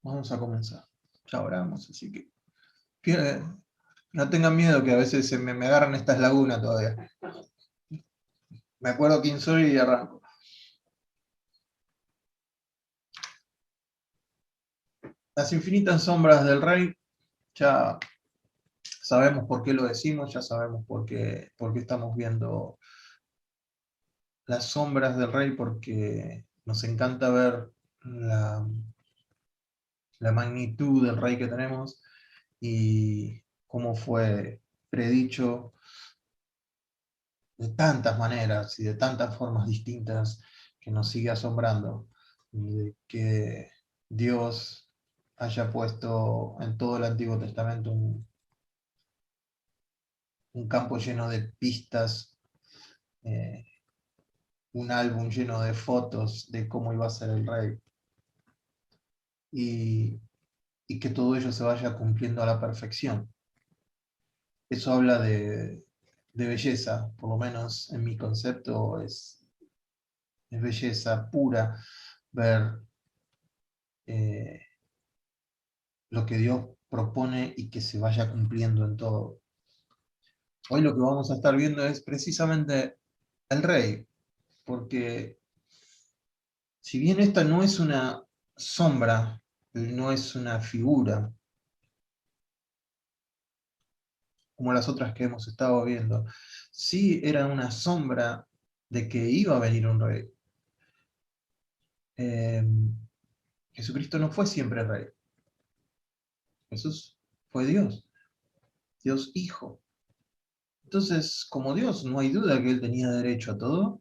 Vamos a comenzar. Ya oramos, así que no tengan miedo que a veces me agarran estas lagunas todavía. Me acuerdo quién soy y arranco. Las infinitas sombras del Rey, ya sabemos por qué lo decimos, ya sabemos por qué estamos viendo las sombras del Rey, porque nos encanta ver la magnitud del Rey que tenemos y cómo fue predicho de tantas maneras y de tantas formas distintas, que nos sigue asombrando, de que Dios haya puesto en todo el Antiguo Testamento un campo lleno de pistas, eh, un álbum lleno de fotos de cómo iba a ser el Rey, y, y que todo ello se vaya cumpliendo a la perfección. Eso habla de belleza, por lo menos en mi concepto es belleza pura ver eh, lo que Dios propone y que se vaya cumpliendo en todo. Hoy lo que vamos a estar viendo es precisamente el Rey, porque si bien esta no es una sombra, no es una figura, como las otras que hemos estado viendo, sí era una sombra de que iba a venir un Rey. Eh, Jesucristo no fue siempre Rey. Jesús fue Dios, Dios Hijo. Entonces, como Dios, no hay duda que Él tenía derecho a todo,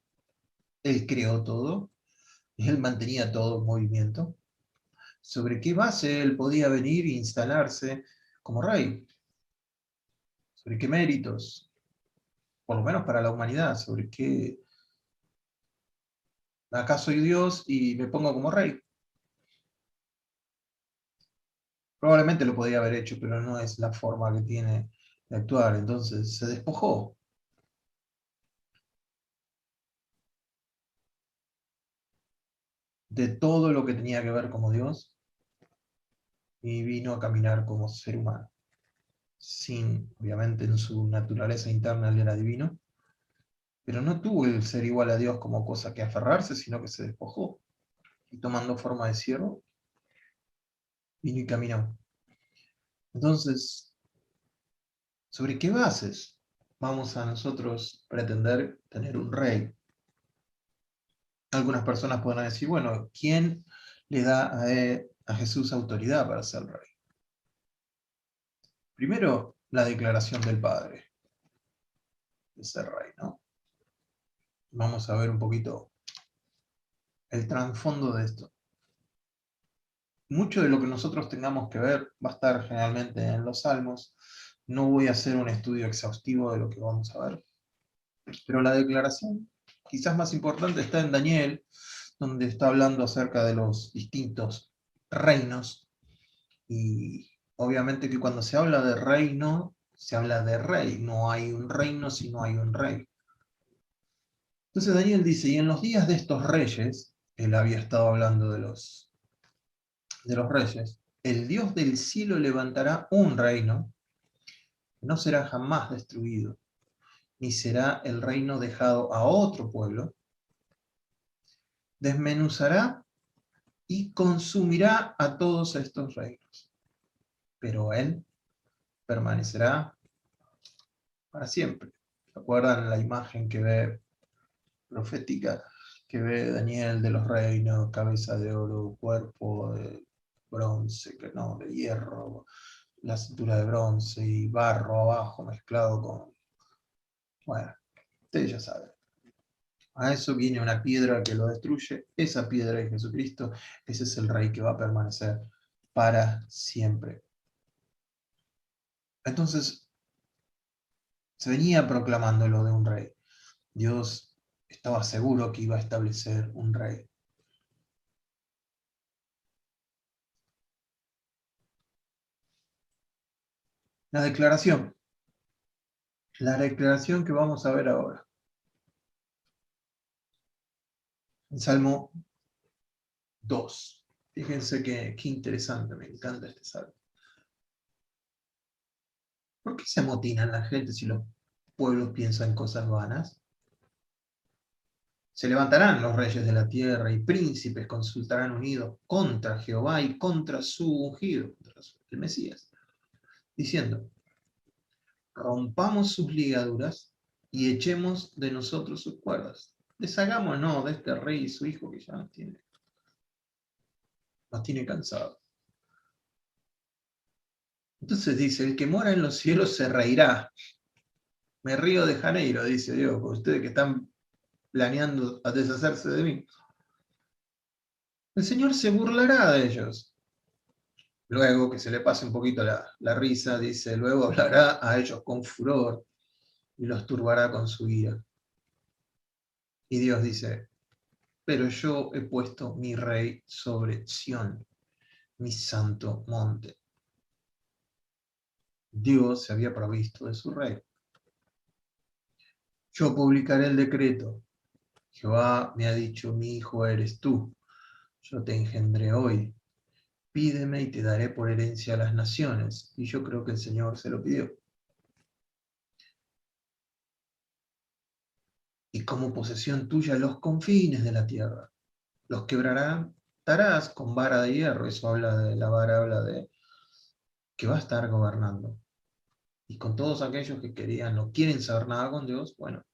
Él creó todo, Él mantenía todo en movimiento. ¿Sobre qué base Él podía venir e instalarse como rey? ¿Sobre qué méritos? Por lo menos para la humanidad. ¿Sobre qué? Acá soy Dios y me pongo como rey. Probablemente lo podía haber hecho, pero no es la forma que tiene de actuar. Entonces se despojó de todo lo que tenía que ver como Dios y vino a caminar como ser humano. Sin, obviamente, en su naturaleza interna él era divino, pero no tuvo el ser igual a Dios como cosa que aferrarse, sino que se despojó. Y tomando forma de siervo, vino y caminó. Entonces, ¿sobre qué bases vamos a nosotros pretender tener un rey? Algunas personas podrán decir, bueno, ¿quién le da a Jesús autoridad para ser rey? Primero, la declaración del Padre de ser rey, ¿no? Vamos a ver un poquito el trasfondo de esto. Mucho de lo que nosotros tengamos que ver va a estar generalmente en los Salmos. No voy a hacer un estudio exhaustivo de lo que vamos a ver, pero la declaración quizás más importante está en Daniel, donde está hablando acerca de los distintos reinos, y obviamente que cuando se habla de reino, se habla de rey, no hay un reino si no hay un rey. Entonces Daniel dice, y en los días de estos reyes, él había estado hablando de los reyes, el Dios del cielo levantará un reino que no será jamás destruido, ni será el reino dejado a otro pueblo. Desmenuzará y consumirá a todos estos reinos, pero él permanecerá para siempre. ¿Se acuerdan la imagen que ve profética, que ve Daniel de los reinos, cabeza de oro, cuerpo de bronce, que no, de hierro, la cintura de bronce y barro abajo mezclado con, bueno, ustedes ya saben. A eso viene una piedra que lo destruye, esa piedra es Jesucristo, ese es el rey que va a permanecer para siempre. Entonces, se venía proclamando lo de un rey. Dios estaba seguro que iba a establecer un rey. La declaración que vamos a ver ahora. En Salmo 2. Fíjense qué interesante, me encanta este salmo. ¿Por qué se amotinan la gente si los pueblos piensan cosas vanas? Se levantarán los reyes de la tierra y príncipes consultarán unidos contra Jehová y contra su ungido, contra el Mesías, diciendo, rompamos sus ligaduras y echemos de nosotros sus cuerdas. Deshagámonos de este rey y su hijo que ya nos tiene cansados. Entonces dice, el que mora en los cielos se reirá. Me río de Janeiro, dice Dios, porque ustedes que están planeando a deshacerse de mí. El Señor se burlará de ellos. Luego, que se le pase un poquito la risa, dice, luego hablará a ellos con furor y los turbará con su ira. Y Dios dice, pero yo he puesto mi rey sobre Sión, mi santo monte. Dios se había provisto de su rey. Yo publicaré el decreto. Jehová me ha dicho, mi hijo eres tú. Yo te engendré hoy. Pídeme y te daré por herencia a las naciones. Y yo creo que el Señor se lo pidió. Y como posesión tuya los confines de la tierra. Los quebrarás con vara de hierro. Eso habla de la vara, habla de que va a estar gobernando. Y con todos aquellos que querían, no quieren saber nada con Dios, bueno,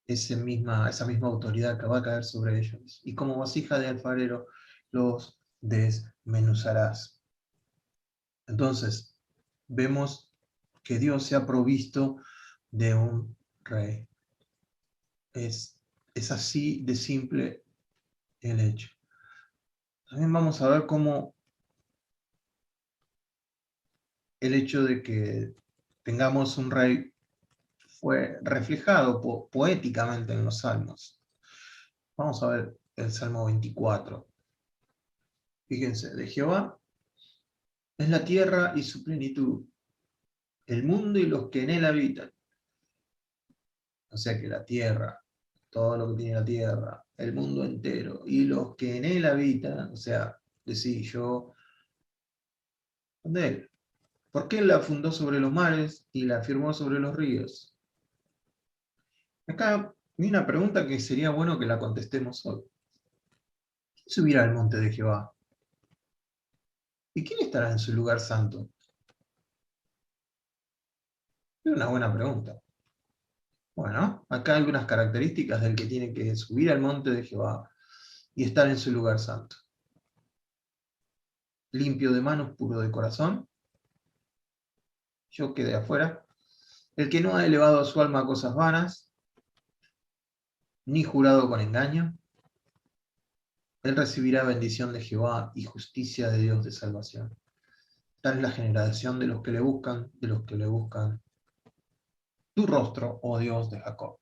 esa misma autoridad que va a caer sobre ellos. Y como vasija de alfarero los desmenuzarás. Entonces, vemos que Dios se ha provisto de un rey. Es así de simple el hecho. También vamos a ver cómo el hecho de que tengamos un rey fue reflejado poéticamente en los salmos. Vamos a ver el Salmo 24. Fíjense, de Jehová es la tierra y su plenitud, el mundo y los que en él habitan. O sea que la tierra, todo lo que tiene la tierra, el mundo entero, y los que en él habitan, o sea, decís yo, de él. ¿Por qué él la fundó sobre los mares y la firmó sobre los ríos? Acá hay una pregunta que sería bueno que la contestemos hoy. ¿Quién subirá al monte de Jehová? ¿Y quién estará en su lugar santo? Es una buena pregunta. Bueno, acá hay algunas características del que tiene que subir al monte de Jehová y estar en su lugar santo. Limpio de manos, puro de corazón. Yo quedé afuera. El que no ha elevado su alma a cosas vanas, ni jurado con engaño, él recibirá bendición de Jehová y justicia de Dios de salvación. Tal es la generación de los que le buscan, de los que le buscan tu rostro, oh Dios de Jacob.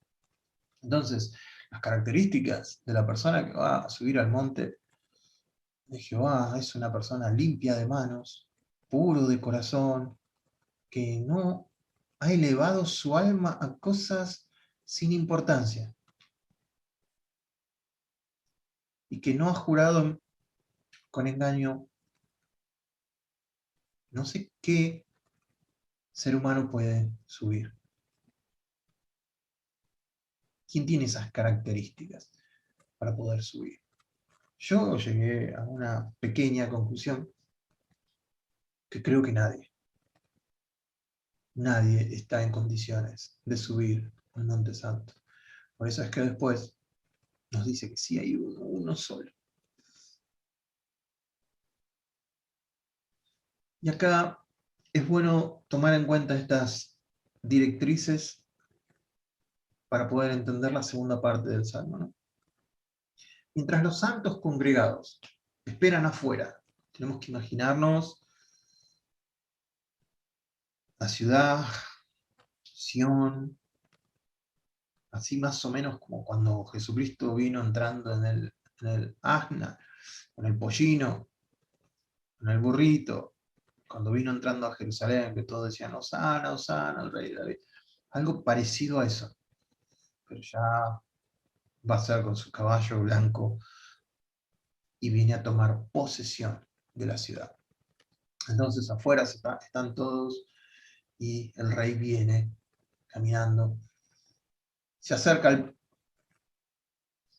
Entonces, las características de la persona que va a subir al monte de Jehová es una persona limpia de manos, puro de corazón, que no ha elevado su alma a cosas sin importancia y que no ha jurado con engaño. No sé qué ser humano puede subir. ¿Quién tiene esas características para poder subir? Yo llegué a una pequeña conclusión que creo que nadie está en condiciones de subir al Monte Santo. Por eso es que después nos dice que sí hay uno solo. Y acá es bueno tomar en cuenta estas directrices para poder entender la segunda parte del Salmo, ¿no? Mientras los santos congregados esperan afuera, tenemos que imaginarnos la ciudad, Sión, así más o menos como cuando Jesucristo vino entrando en el asna, con el pollino, con el burrito, cuando vino entrando a Jerusalén, que todos decían, Osana, Osana, el rey David. Algo parecido a eso, pero ya va a ser con su caballo blanco y viene a tomar posesión de la ciudad. Entonces afuera están todos y el rey viene caminando, se acerca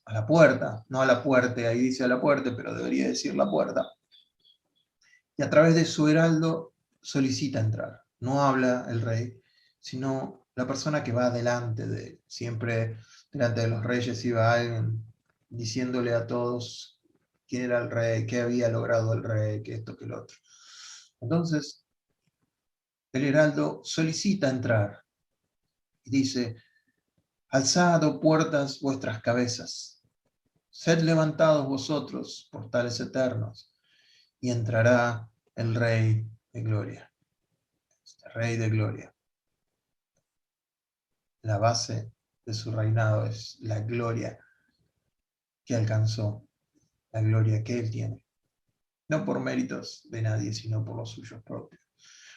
a la puerta, no a la puerta, ahí dice a la puerta, pero debería decir la puerta, y a través de su heraldo solicita entrar. No habla el rey, sino la persona que va delante de él. Siempre delante de los reyes iba alguien diciéndole a todos quién era el rey, qué había logrado el rey, que esto, que lo otro. Entonces, el heraldo solicita entrar y dice: alzad, oh puertas, vuestras cabezas, sed levantados vosotros, portales eternos, y entrará el Rey de Gloria. Este Rey de Gloria. La base de su reinado es la gloria que alcanzó, la gloria que él tiene. No por méritos de nadie, sino por los suyos propios.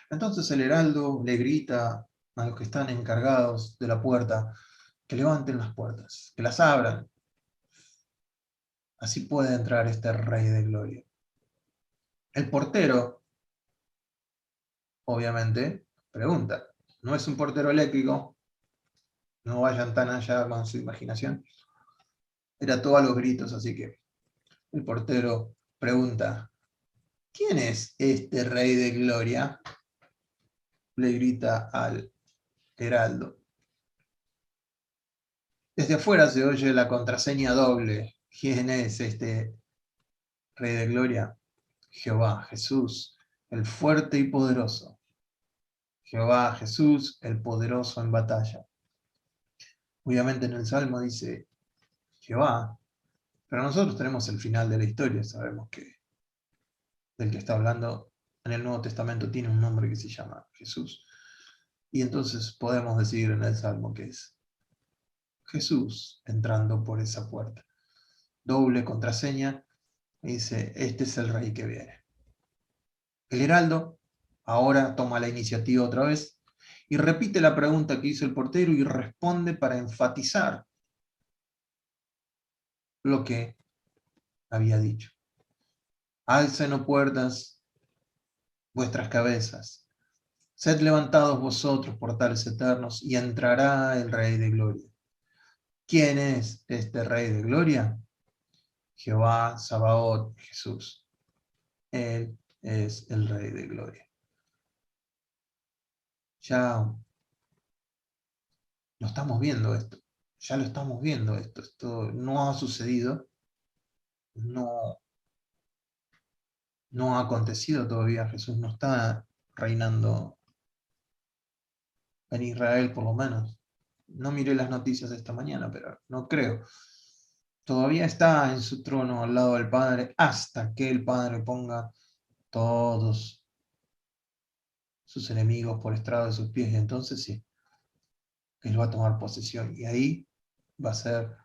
Entonces el heraldo le grita a los que están encargados de la puerta que levanten las puertas, que las abran. Así puede entrar este Rey de Gloria. El portero, obviamente, pregunta. No es un portero eléctrico, no vayan tan allá con su imaginación. Era todo a los gritos, así que el portero pregunta: ¿quién es este Rey de Gloria? Le grita al heraldo. Desde afuera se oye la contraseña doble. ¿Quién es este Rey de Gloria? Jehová, Jesús, el fuerte y poderoso. Jehová, Jesús, el poderoso en batalla. Obviamente en el Salmo dice Jehová, pero nosotros tenemos el final de la historia, sabemos que del que está hablando en el Nuevo Testamento tiene un nombre que se llama Jesús. Y entonces podemos decir en el Salmo que es Jesús entrando por esa puerta. Doble contraseña, dice: este es el Rey que viene. El heraldo ahora toma la iniciativa otra vez y repite la pregunta que hizo el portero y responde para enfatizar lo que había dicho. Alcen, oh puertas, vuestras cabezas. Sed levantados vosotros, portales eternos, y entrará el Rey de Gloria. ¿Quién es este Rey de Gloria? Jehová Sabaoth, Jesús. Él es el Rey de Gloria. Ya lo estamos viendo esto. Ya lo estamos viendo esto. Esto no ha sucedido. No ha acontecido todavía. Jesús no está reinando en Israel, por lo menos. No miré las noticias esta mañana, pero no creo. Todavía está en su trono al lado del Padre hasta que el Padre ponga todos sus enemigos por estrado de sus pies. Y entonces sí, Él va a tomar posesión. Y ahí va a ser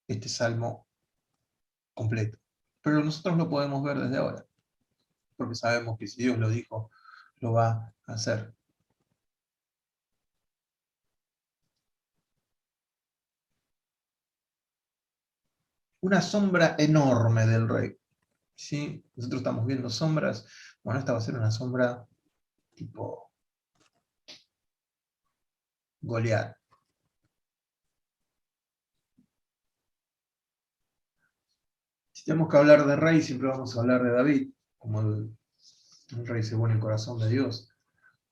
este salmo completo. Pero nosotros lo podemos ver desde ahora, porque sabemos que si Dios lo dijo, lo va a hacer. Una sombra enorme del rey. ¿Sí? Nosotros estamos viendo sombras. Bueno, esta va a ser una sombra tipo Goliat. Si tenemos que hablar de rey, siempre vamos a hablar de David, como el rey según el corazón de Dios.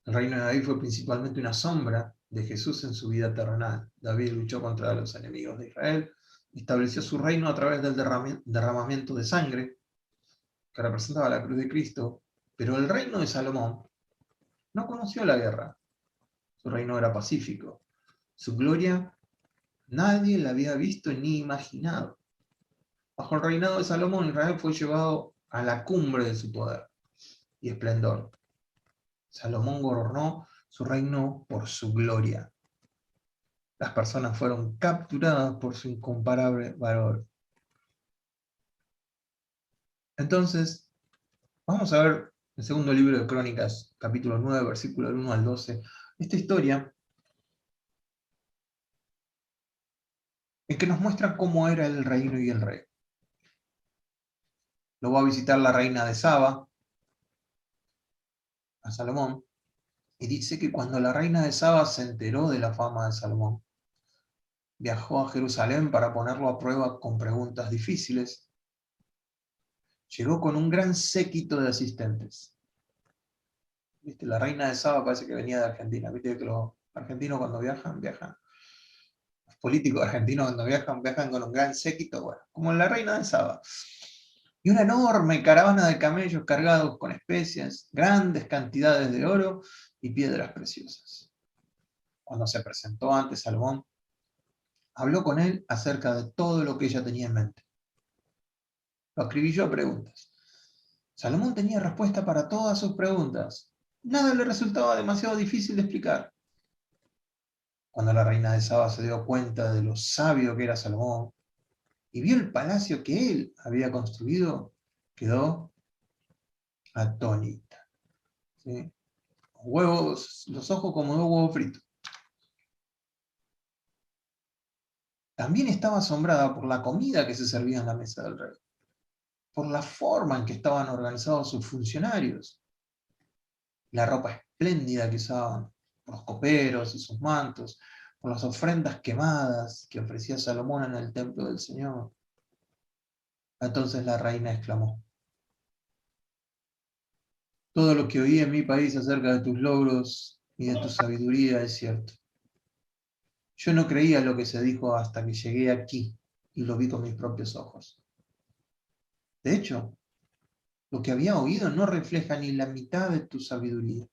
El reino de David fue principalmente una sombra de Jesús en su vida terrenal. David luchó contra los enemigos de Israel, estableció su reino a través del derramamiento de sangre, que representaba la cruz de Cristo, pero el reino de Salomón no conoció la guerra. Su reino era pacífico. Su gloria nadie la había visto ni imaginado. Bajo el reinado de Salomón, Israel fue llevado a la cumbre de su poder y esplendor. Salomón gobernó su reino por su gloria. Las personas fueron capturadas por su incomparable valor. Entonces, vamos a ver el segundo libro de Crónicas, capítulo 9, versículo 1 al 12. Esta historia en que nos muestra cómo era el reino y el rey. Lo va a visitar la reina de Saba, a Salomón, y dice que cuando la reina de Saba se enteró de la fama de Salomón, viajó a Jerusalén para ponerlo a prueba con preguntas difíciles. Llegó con un gran séquito de asistentes. ¿Viste? La reina de Saba parece que venía de Argentina. Viste que los argentinos cuando viajan, viajan. Los políticos argentinos cuando viajan, viajan con un gran séquito, bueno, como la reina de Saba. Y una enorme caravana de camellos cargados con especias, grandes cantidades de oro y piedras preciosas. Cuando se presentó ante Salomón, habló con él acerca de todo lo que ella tenía en mente. Lo acribilló a preguntas. Salomón tenía respuesta para todas sus preguntas. Nada le resultaba demasiado difícil de explicar. Cuando la reina de Saba se dio cuenta de lo sabio que era Salomón y vio el palacio que él había construido, quedó atónita. ¿Sí? Huevos, los ojos como de huevo frito. También estaba asombrada por la comida que se servía en la mesa del rey, por la forma en que estaban organizados sus funcionarios, la ropa espléndida que usaban, por los coperos y sus mantos, por las ofrendas quemadas que ofrecía Salomón en el templo del Señor. Entonces la reina exclamó: todo lo que oí en mi país acerca de tus logros y de tu sabiduría es cierto. Yo no creía lo que se dijo hasta que llegué aquí y lo vi con mis propios ojos. De hecho, lo que había oído no refleja ni la mitad de tu sabiduría.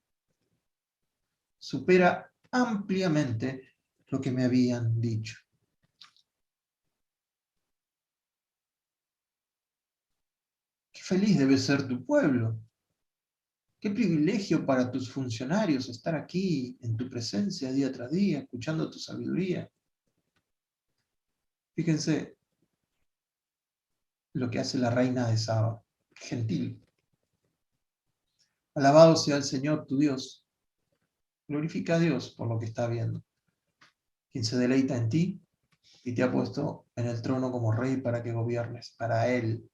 Supera ampliamente lo que me habían dicho. Qué feliz debe ser tu pueblo. Qué privilegio para tus funcionarios estar aquí en tu presencia día tras día, escuchando tu sabiduría. Fíjense lo que hace la reina de Saba. Gentil. Alabado sea el Señor tu Dios. Glorifica a Dios por lo que está viendo, quien se deleita en ti y te ha puesto en el trono como rey para que gobiernes para Él.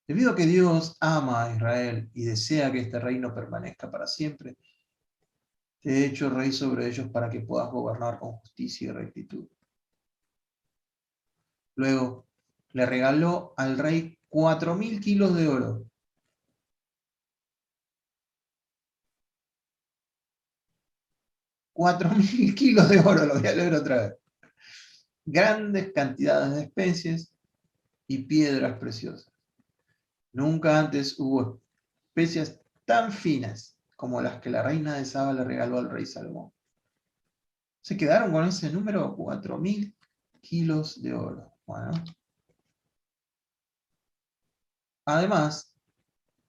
Debido a que Dios ama a Israel y desea que este reino permanezca para siempre, te he hecho rey sobre ellos para que puedas gobernar con justicia y rectitud. Luego, le regaló al rey 4.000 kilos de oro. 4.000 kilos de oro, lo voy a leer otra vez. Grandes cantidades de especies y piedras preciosas. Nunca antes hubo especias tan finas como las que la reina de Saba le regaló al rey Salomón. Se quedaron con ese número, 4.000 kilos de oro. Bueno. Además,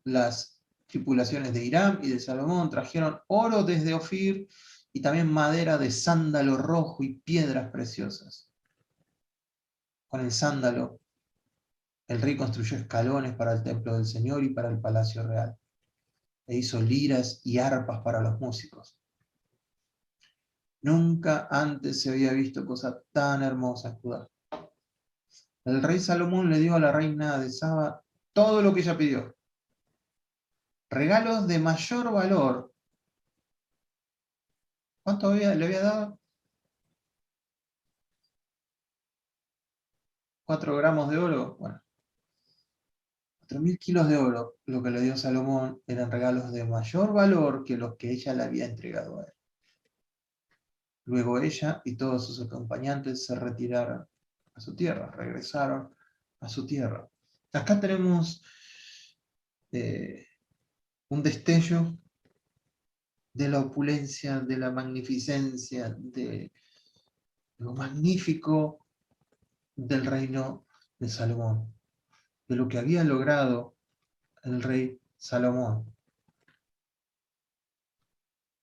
las tripulaciones de Hiram y de Salomón trajeron oro desde Ofir y también madera de sándalo rojo y piedras preciosas. Con el sándalo, el rey construyó escalones para el templo del Señor y para el palacio real. E hizo liras y arpas para los músicos. Nunca antes se había visto cosa tan hermosa en Judá. El rey Salomón le dio a la reina de Saba todo lo que ella pidió. Regalos de mayor valor. ¿Cuánto le había dado? 4 gramos de oro. Bueno, 4.000 kilos de oro. Lo que le dio Salomón eran regalos de mayor valor que los que ella le había entregado a él. Luego ella y todos sus acompañantes se retiraron a su tierra, regresaron a su tierra. Acá tenemos un destello de la opulencia, de la magnificencia, de lo magnífico del reino de Salomón, de lo que había logrado el rey Salomón.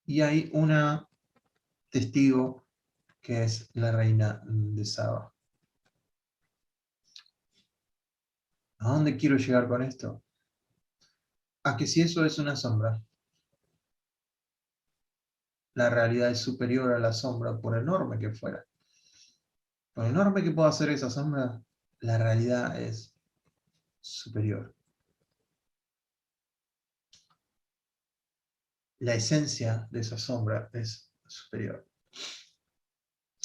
Y hay una testigo que es la reina de Saba. ¿A dónde quiero llegar con esto? A que si eso es una sombra, la realidad es superior a la sombra por enorme que fuera. Por enorme que pueda ser esa sombra, la realidad es superior. La esencia de esa sombra es superior.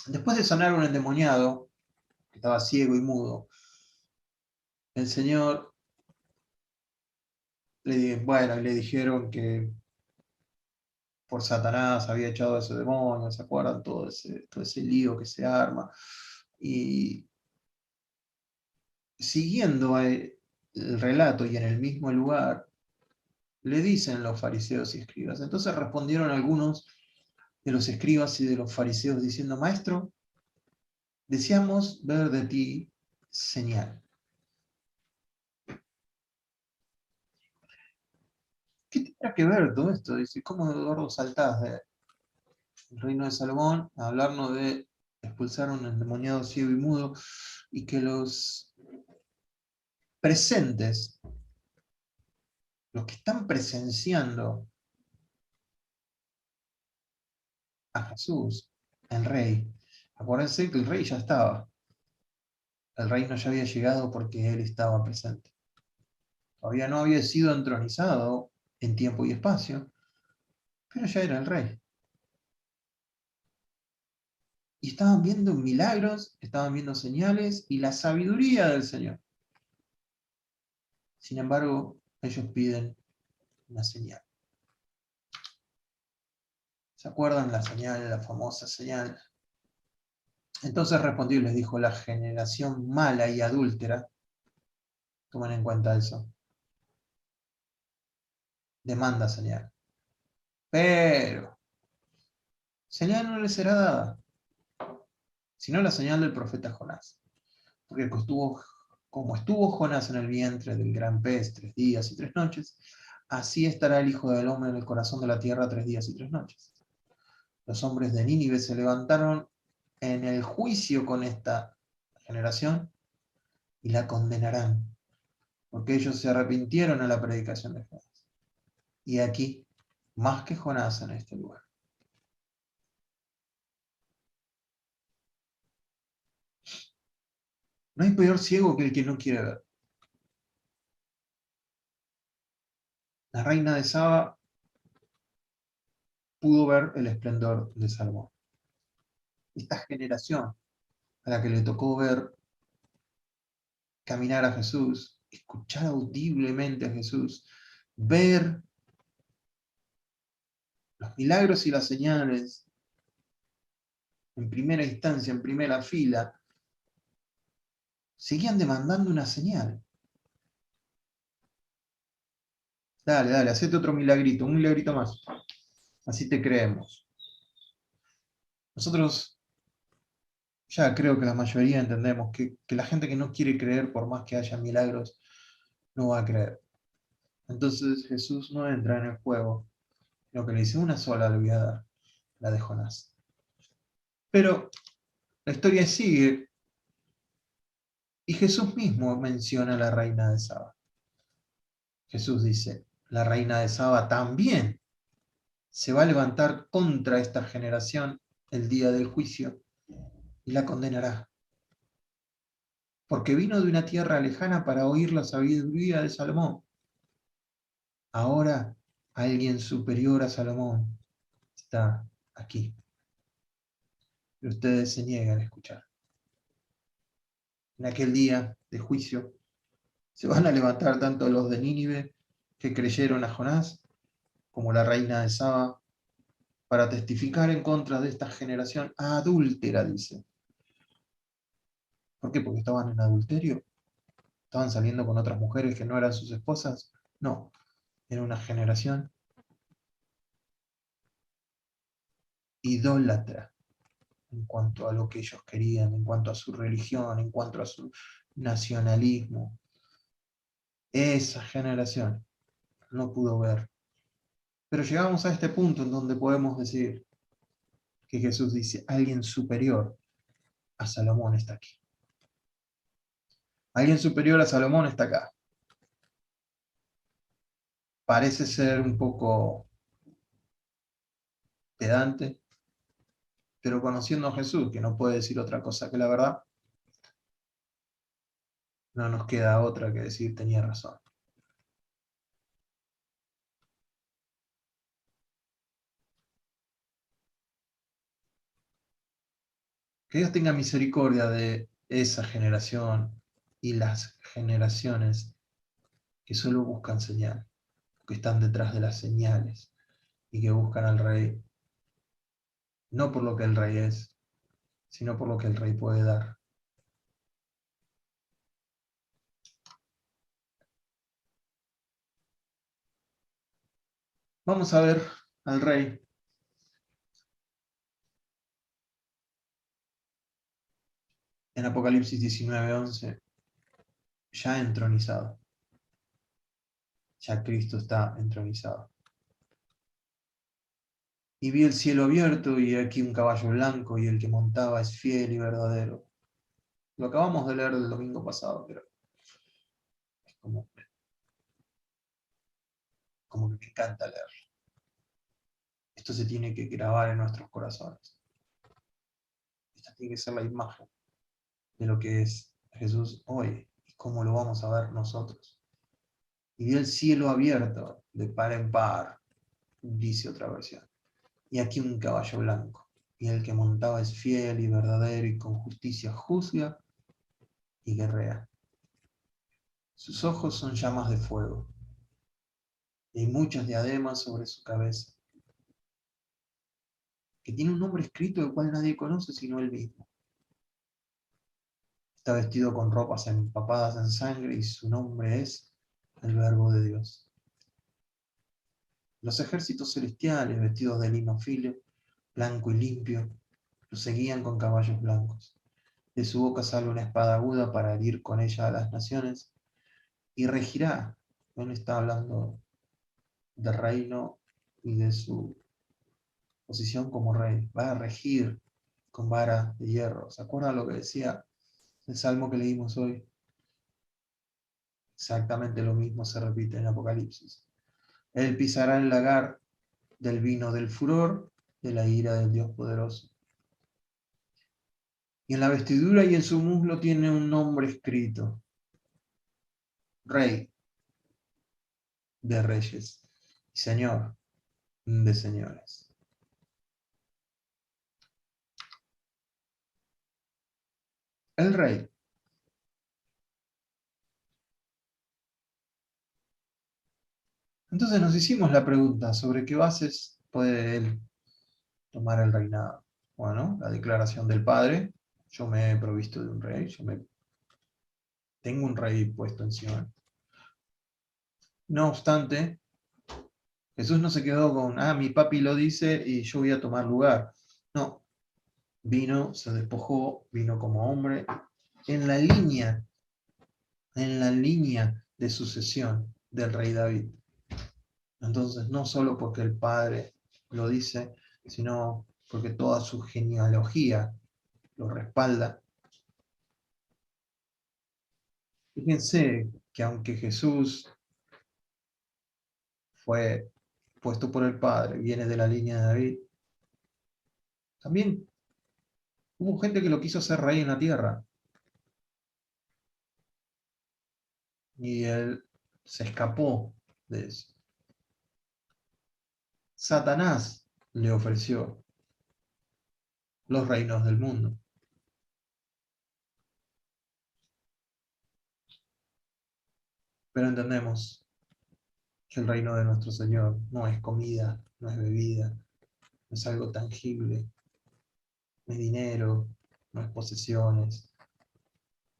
Después de sanar a un endemoniado, que estaba ciego y mudo, el Señor le dijeron que por Satanás había echado a ese demonio, ¿se acuerdan? Todo ese lío que se arma. Y siguiendo el relato y en el mismo lugar, le dicen los fariseos y escribas. Entonces respondieron algunos de los escribas y de los fariseos diciendo, Maestro, deseamos ver de ti señal. ¿Qué tendrá que ver todo esto? Dice, ¿cómo Eduardo saltás del reino de Salomón a hablarnos de expulsar a un endemoniado ciego y mudo y que los presentes, los que están presenciando a Jesús, el rey, acuérdense que el rey ya estaba, el reino ya había llegado porque él estaba presente. Todavía no había sido entronizado en tiempo y espacio, pero ya era el rey. Y estaban viendo milagros, estaban viendo señales y la sabiduría del Señor. Sin embargo, ellos piden una señal. ¿Se acuerdan la señal, la famosa señal? Entonces respondió y les dijo, la generación mala y adúltera, tomen en cuenta eso, demanda señal. Pero señal no les será dada, sino la señal del profeta Jonás. Porque como estuvo Jonás en el vientre del gran pez 3 días y 3 noches, así estará el Hijo del Hombre en el corazón de la tierra 3 días y 3 noches. Los hombres de Nínive se levantaron en el juicio con esta generación y la condenarán, porque ellos se arrepintieron a la predicación de Jonás. Y aquí, más que Jonás en este lugar. No hay peor ciego que el que no quiere ver. La reina de Saba pudo ver el esplendor de Salomón. Esta generación a la que le tocó ver caminar a Jesús, escuchar audiblemente a Jesús, ver los milagros y las señales en primera instancia, en primera fila, seguían demandando una señal. Dale, dale, hacete otro milagrito, un milagrito más. Así te creemos. Nosotros ya creo que la mayoría entendemos que la gente que no quiere creer, por más que haya milagros, no va a creer. Entonces Jesús no entra en el juego. Lo que le dice una sola le voy a dar, la de Jonás. Pero la historia sigue y Jesús mismo menciona a la reina de Saba. Jesús dice, la reina de Saba también se va a levantar contra esta generación el día del juicio y la condenará. Porque vino de una tierra lejana para oír la sabiduría de Salomón. Ahora alguien superior a Salomón está aquí. Pero ustedes se niegan a escuchar. En aquel día de juicio se van a levantar tanto los de Nínive que creyeron a Jonás como la reina de Saba para testificar en contra de esta generación adúltera, dice. ¿Por qué? Porque estaban en adulterio. ¿Estaban saliendo con otras mujeres que no eran sus esposas? No, era una generación idólatra en cuanto a lo que ellos querían, en cuanto a su religión, en cuanto a su nacionalismo. Esa generación no pudo ver. Pero llegamos a este punto en donde podemos decir que Jesús dice, alguien superior a Salomón está aquí. Alguien superior a Salomón está acá. Parece ser un poco pedante, Pero conociendo a Jesús, que no puede decir otra cosa que la verdad, no nos queda otra que decir tenía razón. Que Dios tenga misericordia de esa generación y las generaciones que solo buscan señal, que están detrás de las señales y que buscan al Rey, no por lo que el Rey es, sino por lo que el Rey puede dar. Vamos a ver al Rey en Apocalipsis 19:11, ya entronizado. Ya Cristo está entronizado. Y vi el cielo abierto y aquí un caballo blanco y el que montaba es fiel y verdadero. Lo acabamos de leer el domingo pasado, pero es como que me encanta leer. Esto se tiene que grabar en nuestros corazones. Esta tiene que ser la imagen de lo que es Jesús hoy y cómo lo vamos a ver nosotros. Y vi el cielo abierto de par en par, dice otra versión. Y aquí un caballo blanco. Y el que montaba es fiel y verdadero y con justicia juzga y guerrea. Sus ojos son llamas de fuego y hay muchas diademas sobre su cabeza, que tiene un nombre escrito el cual nadie conoce sino él mismo. Está vestido con ropas empapadas en sangre y su nombre es el Verbo de Dios. Los ejércitos celestiales, vestidos de lino fino, blanco y limpio, lo seguían con caballos blancos. De su boca sale una espada aguda para herir con ella a las naciones y regirá. Él está hablando de reino y de su posición como rey. Va a regir con vara de hierro. ¿Se acuerdan lo que decía el salmo que leímos hoy? Exactamente lo mismo se repite en Apocalipsis. Él pisará el lagar del vino del furor de la ira del Dios poderoso. Y en la vestidura y en su muslo tiene un nombre escrito: Rey de reyes y Señor de señores. El rey. Entonces nos hicimos la pregunta: ¿sobre qué bases puede él tomar el reinado? Bueno, la declaración del Padre: yo me he provisto de un rey, tengo un rey puesto encima. No obstante, Jesús no se quedó con, mi papi lo dice y yo voy a tomar lugar. No, vino, se despojó, vino como hombre, en la línea, en la línea de sucesión del rey David. Entonces, no solo porque el Padre lo dice, sino porque toda su genealogía lo respalda. Fíjense que aunque Jesús fue puesto por el Padre, viene de la línea de David, también hubo gente que lo quiso hacer rey en la tierra y él se escapó de eso. Satanás le ofreció los reinos del mundo. Pero entendemos que el reino de nuestro Señor no es comida, no es bebida, no es algo tangible, no es dinero, no es posesiones,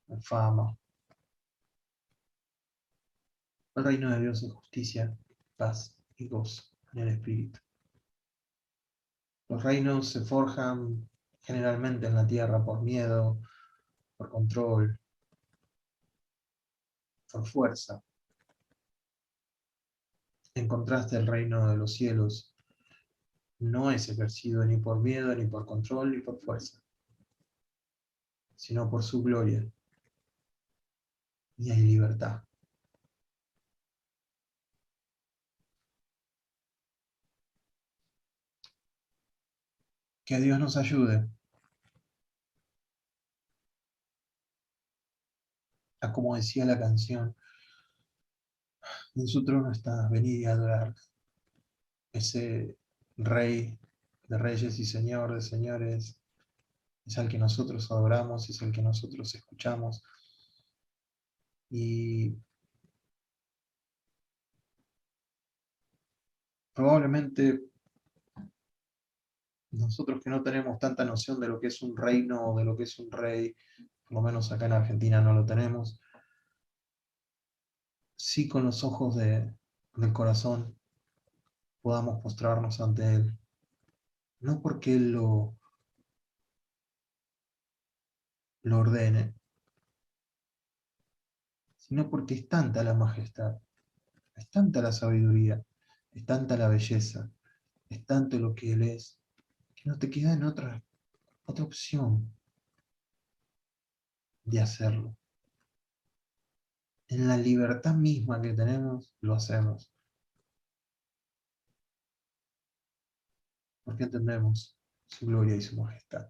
no es fama. El reino de Dios es justicia, paz y gozo en el Espíritu. Los reinos se forjan generalmente en la tierra por miedo, por control, por fuerza. En contraste, el reino de los cielos no es ejercido ni por miedo, ni por control, ni por fuerza, sino por su gloria. Y hay libertad. Que Dios nos ayude a, como decía la canción, en su trono está, venid y adorar. Ese Rey de reyes y Señor de señores es al que nosotros adoramos, es al que nosotros escuchamos. Y probablemente nosotros que no tenemos tanta noción de lo que es un reino o de lo que es un rey, por lo menos acá en Argentina no lo tenemos, sí con los ojos del corazón podamos postrarnos ante Él. No porque Él lo ordene, sino porque es tanta la majestad, es tanta la sabiduría, es tanta la belleza, es tanto lo que Él es, que no te queda en otra opción de hacerlo. En la libertad misma que tenemos, lo hacemos, porque entendemos su gloria y su majestad.